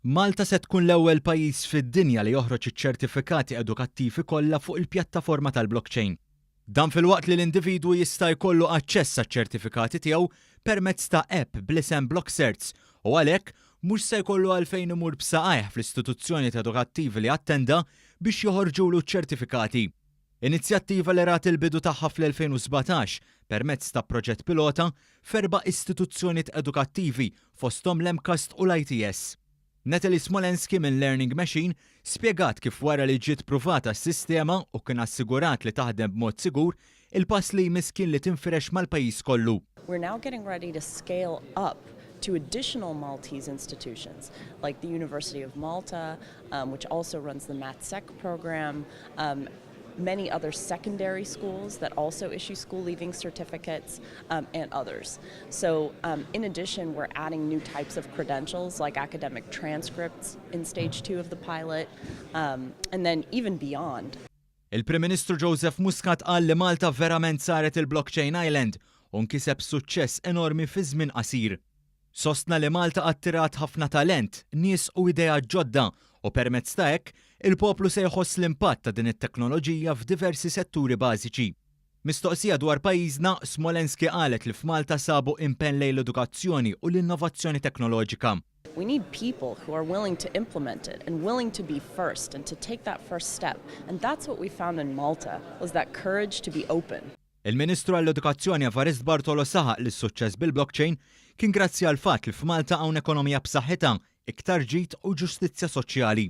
Malta se tkun l-ewwel pajjiż fid-dinja li joħroġ iċ-ċertifikati edukattivi kollha fuq il-pjattaforma tal-blockchain. Dan filwaqt li l-individwu jista' jkollu aċċess għaċ-ċertifikati tiegħu permezz ta' app bl-isem BlockCerts u għalhekk mhux se jkollu għalfejn imur b'saqajh fl-istituzzjoni edukattivi li attenda biex joħorġulu ċ-ċertifikati. Inizjattiva li rat il-bidu tagħha fl-2017 permezz ta' proġett pilota f'erba' istituzzjonijiet edukattivi fosthom l-EMCAST u l-ITS. Natalie Smolenski minn Learning Machine spjegat kif wara li ġiet pruvata s-sistema u kien assigurat li taħdem b'mod sigur, il-pass li jmiss kien li tinfirex mal-pajjiż kollu. We're now getting ready to scale up to additional Maltese institutions like the University of Malta, which also runs the MathSec program, many other secondary schools that also issue school leaving certificates, and others. So in addition, we're adding new types of credentials like academic transcripts in stage 2 of the pilot, and then even beyond. Il-Prim Ministru Joseph Muscat qal li Malta verament saret il-Blockchain Island u nkiseb suċċess enormi fi żmien qasir. Sostna li Malta attirat ħafna talent, nies u idea ġodda u permezz ta' hekk il-poplu se jħoss l-impatt ta' din it-teknoloġija f'diversi setturi bażiċi. Mistoqsija dwar pajjiżna, Smolenski qalet li f'Malta sabu impenn lejn l-edukazzjoni u l-innovazzjoni teknoloġika. We need people who are willing to implement it and willing to be first and to take that first step. And that's what we found in Malta, was that courage to be open. Il-Ministru għall-Edukazzjoni Evarist Bartolo saħaq li s-suċċess bil-blockchain kien grazzi għal fatt li f'Malta hawn ekonomija b'saħħitha, iktar ġid u ġustizzja soċjali.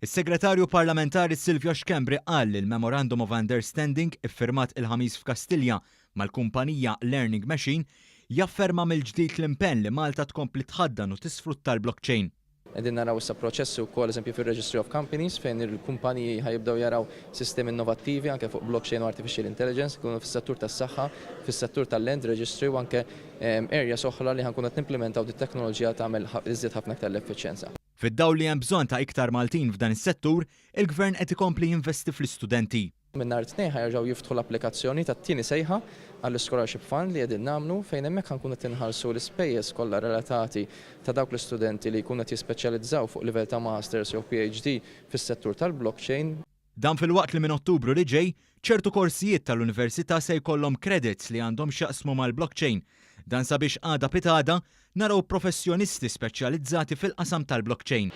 Is-Segretarju Parlamentari Silvio Xkembri qal li l-Memorandum of Understanding iffirmat il-ħamis f'Kastilja mal-kumpanija Learning Machine jafferma mill-ġdid l-impenn li Malta tkompli tħaddan u tisfrutta l-blockchain. Qegħdin naraw issa proċessi wkoll eżempju fir-Registry of Companies fejn il-kumpaniji ħajibdew jaraw sistemi innovattivi anke fuq blockchain u artificial intelligence, ikunu fis-settur tas-saħħa, fis-settur tal-land registry u anke areas oħra li ħankunu qed nimplementaw dit-teknoloġija tagħmel iżjed ħafna aktar l-effiċjenza. Fid-dawl li hemm bżonn ta' iktar Maltin f'dan is-settur, il-Gvern qed ikompli jinvesti fl-istudenti. Minn nhar it-tnejn ħajerġgħu jiftħu l-applikazzjoni tat-tieni sejħa għall-Scholarship Fund li qegħdin nagħmlu fejn hemmhekk ħankunu qed inħallsu l-ispejjeż kollha relatati ta' dawk l-istudenti li jkunu qed jispeċjalizzaw fuq livell ta' masters jew PhD fis-settur tal-blockchain. Dan fil-waqt li minn Ottubru li ġej, ċertu korsijiet tal-Università se jkollhom credits li għandhom x'jaqsmu mal-blockchain. Dan sabiex għada pitada naraw professjonisti speċjalizzati fil-qasam tal-blockchain.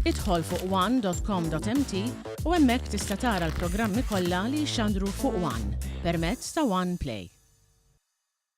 Idħol fuq one.com.mt u hemmhekk tista' tara l-programmi kollha li jxandru fuq One permezz ta' One Play.